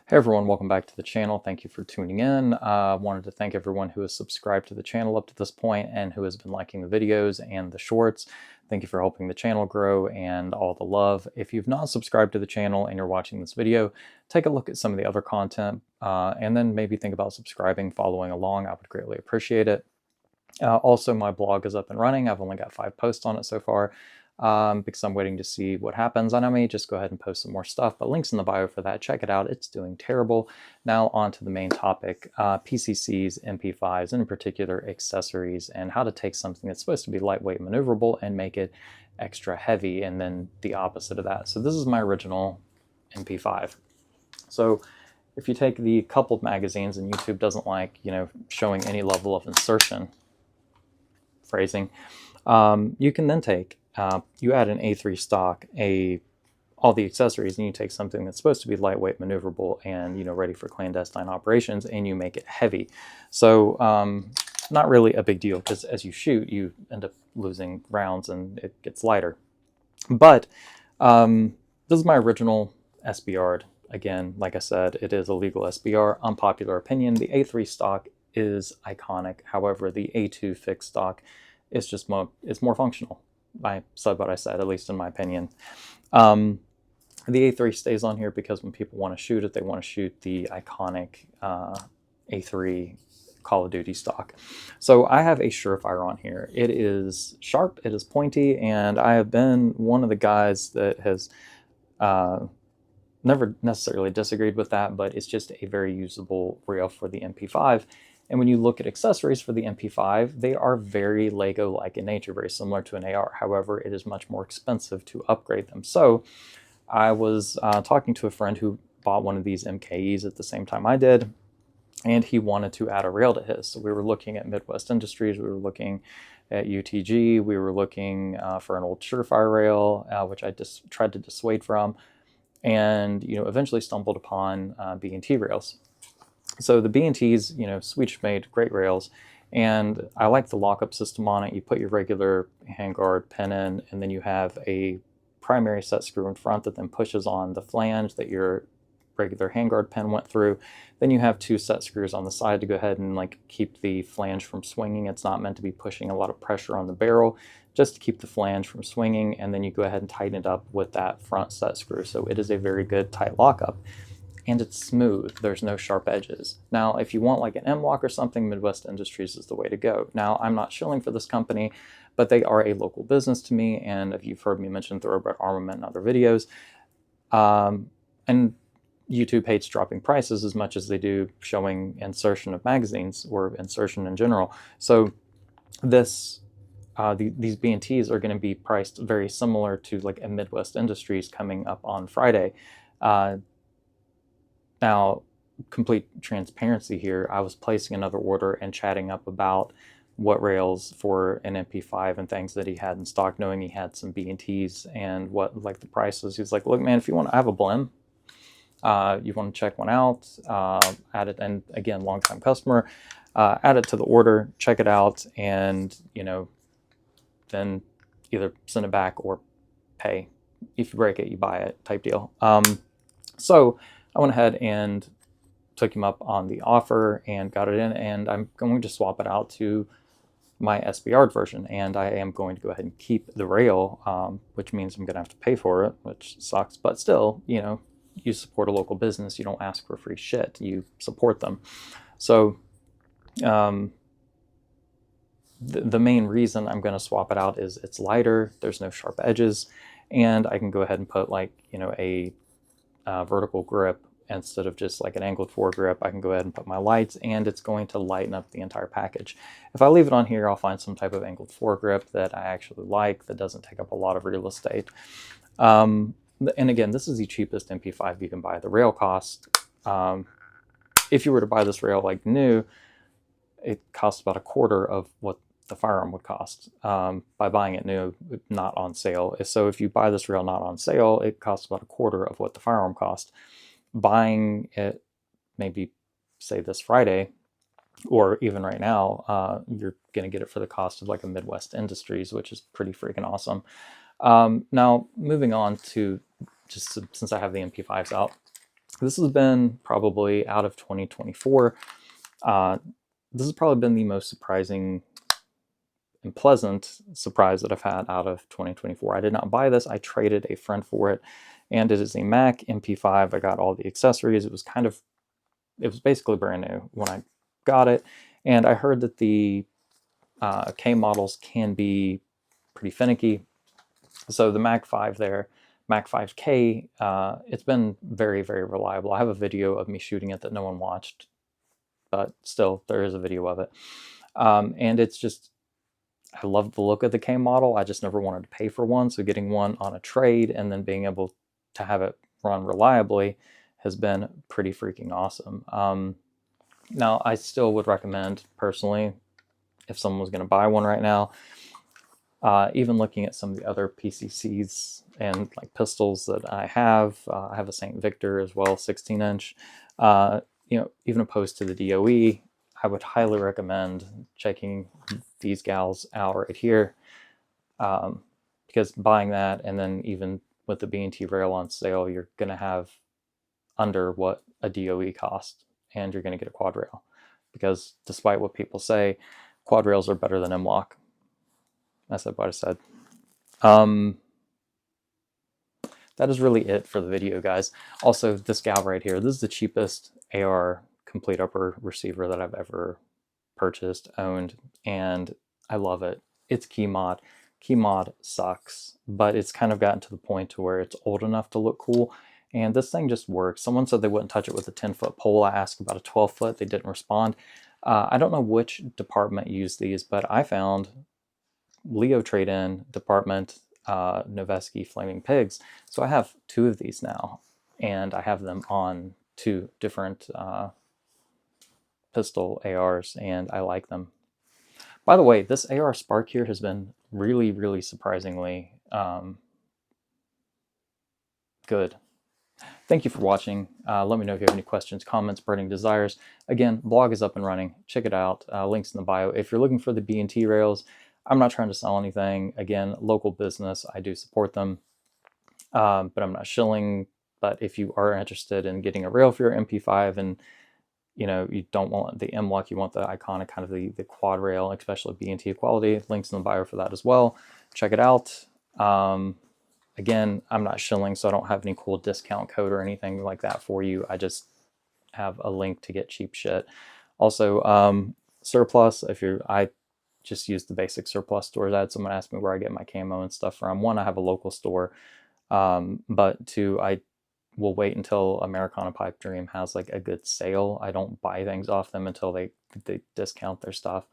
Hey everyone, welcome back to the channel. Thank you for tuning in. I wanted to thank everyone who has subscribed to the channel up to this point and who has been liking the videos and the shorts. Thank you for helping the channel grow and all the love. If you've not subscribed to the channel and you're watching this video, take a look at some of the other content and then maybe think about subscribing, following along. I would greatly appreciate it. Also, my blog is up and running. I've only got 5 posts on it so far because I'm waiting to see what happens. And I may just go ahead and post some more stuff, but links in the bio for that. Check it out. It's doing terrible. Now on to the main topic, PCCs, MP5s, and in particular accessories, and how to take something that's supposed to be lightweight maneuverable and make it extra heavy, and then the opposite of that. So this is my original MP5. So if you take the coupled magazines, and YouTube doesn't like, showing any level of insertion, phrasing, you can then take, you add an A3 stock, all the accessories, and you take something that's supposed to be lightweight, maneuverable, and ready for clandestine operations, and you make it heavy. So not really a big deal, because as you shoot, you end up losing rounds and it gets lighter. But this is my original SBR. Again, like I said, it is a legal SBR. Unpopular opinion, the A3 stock is iconic. However, the A2 fixed stock is just more functional. I said what I said, at least in my opinion. The A3 stays on here because when people want to shoot it, they want to shoot the iconic A3 Call of Duty stock. So I have a Surefire on here. It is sharp, it is pointy, and I have been one of the guys that has never necessarily disagreed with that, but it's just a very usable rail for the MP5. And when you look at accessories for the MP5, they are very Lego-like in nature, very similar to an AR. However, it is much more expensive to upgrade them. So I was talking to a friend who bought one of these MKEs at the same time I did, and he wanted to add a rail to his. So we were looking at Midwest Industries, we were looking at UTG, we were looking for an old Surefire rail, which I just tried to dissuade from, and eventually stumbled upon B&T rails. So the B&Ts, Swedish-made, great rails, and I like the lockup system on it. You put your regular handguard pin in, and then you have a primary set screw in front that then pushes on the flange that your regular handguard pin went through. Then you have 2 set screws on the side to go ahead and keep the flange from swinging. It's not meant to be pushing a lot of pressure on the barrel, just to keep the flange from swinging, and then you go ahead and tighten it up with that front set screw. So it is a very good tight lockup. And it's smooth. There's no sharp edges. Now, if you want like an M-Lock or something, Midwest Industries is the way to go. Now, I'm not shilling for this company, but they are a local business to me, and if you've heard me mention Thoroughbred Armament in other videos, and YouTube hates dropping prices as much as they do showing insertion of magazines or insertion in general. So this these B&Ts are going to be priced very similar to like a Midwest Industries coming up on Friday. Now, complete transparency here, I was placing another order and chatting up about what rails for an MP5 and things that he had in stock, knowing he had some B&Ts and what the prices. He was like, look, man, if you want, I have a Blim. You want to check one out, add it, and again, longtime customer, add it to the order, check it out, and then either send it back or pay. If you break it, you buy it type deal. So I went ahead and took him up on the offer and got it in, and I'm going to swap it out to my SBR version, and I am going to go ahead and keep the rail, which means I'm going to have to pay for it, which sucks, but still, you support a local business, you don't ask for free shit, you support them. So the main reason I'm going to swap it out is it's lighter, there's no sharp edges, and I can go ahead and put a vertical grip instead of just like an angled foregrip. I can go ahead and put my lights, and it's going to lighten up the entire package. If I leave it on here, I'll find some type of angled foregrip that I actually like, that doesn't take up a lot of real estate. And again, this is the cheapest MP5 you can buy. The rail cost, if you were to buy this rail like new, it costs about a quarter of what the firearm would cost by buying it new, not on sale. So if you buy this rail not on sale, it costs about a quarter of what the firearm cost. Buying it maybe, say, this Friday, or even right now, you're going to get it for the cost of like a Midwest Industries, which is pretty freaking awesome. Now, moving on to, just since I have the MP5s out, This has been probably out of 2024. This has probably been the most surprising and pleasant surprise that I've had out of 2024. I did not buy this. I traded a friend for it, and it is a Mac Mp5. I got all the accessories. It was basically brand new when I got it, and I heard that the K models can be pretty finicky. So the Mac 5 there, Mac 5K, it's been very, very reliable. I have a video of me shooting it that no one watched, but still, there is a video of it. And it's just, I love the look of the K model. I just never wanted to pay for one. So getting one on a trade and then being able to have it run reliably has been pretty freaking awesome. Now, I still would recommend, personally, if someone was going to buy one right now, even looking at some of the other PCCs and like pistols that I have a St. Victor as well, 16-inch. Even opposed to the DOE, I would highly recommend checking these gals out right here, because buying that, and then even with the B&T rail on sale, you're going to have under what a DOE cost, and you're going to get a quad rail. Because despite what people say, quad rails are better than M-LOK. I said what I said. That is really it for the video, guys. Also, this gal right here, this is the cheapest AR complete upper receiver that I've ever purchased, owned, and I love it. It's key mod. Key mod sucks, but it's kind of gotten to the point to where it's old enough to look cool, and this thing just works. Someone said they wouldn't touch it with a 10-foot pole. I asked about a 12-foot. They didn't respond. I don't know which department used these, but I found Leo Trade-In department, Noveski Flaming Pigs. So I have 2 of these now, and I have them on 2 different pistol ARs, and I like them. By the way, this AR Spark here has been really, really surprisingly good. Thank you for watching. Let me know if you have any questions, comments, burning desires. Again, blog is up and running. Check it out. Links in the bio. If you're looking for the B&T rails, I'm not trying to sell anything. Again, local business, I do support them, but I'm not shilling. But if you are interested in getting a rail for your Mp5, and you don't want the M-LOK, you want the iconic kind of the quad rail, especially B&T quality, links in the bio for that as well. Check it out. Again, I'm not shilling, so I don't have any cool discount code or anything like that for you. I just have a link to get cheap shit. Also, Surplus, I just use the basic Surplus stores. I had someone ask me where I get my camo and stuff from. 1, I have a local store, but 2, I will wait until Americana Pipe Dream has like a good sale. I don't buy things off them until they discount their stuff.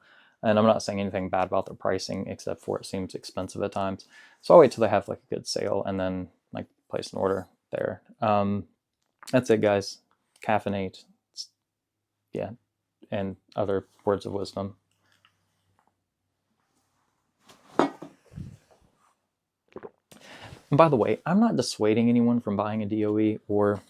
And I'm not saying anything bad about their pricing, except for it seems expensive at times. So I'll wait till they have like a good sale and then like place an order there. That's it, guys. Caffeinate. Yeah. And other words of wisdom. And by the way, I'm not dissuading anyone from buying a DOE or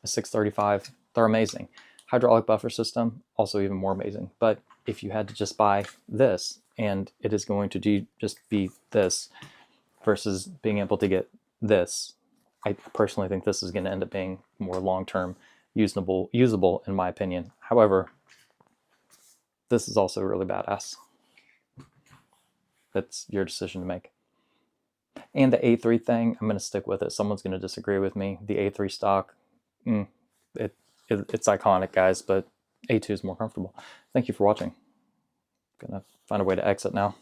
a 635. They're amazing. Hydraulic buffer system, also even more amazing. But if you had to just buy this, and it is going to just be this versus being able to get this, I personally think this is going to end up being more long-term usable in my opinion. However, this is also really badass. That's your decision to make. And the A3 thing, I'm going to stick with it. Someone's going to disagree with me. The A3 stock, it's iconic, guys, but A2 is more comfortable. Thank you for watching. Gonna find a way to exit now.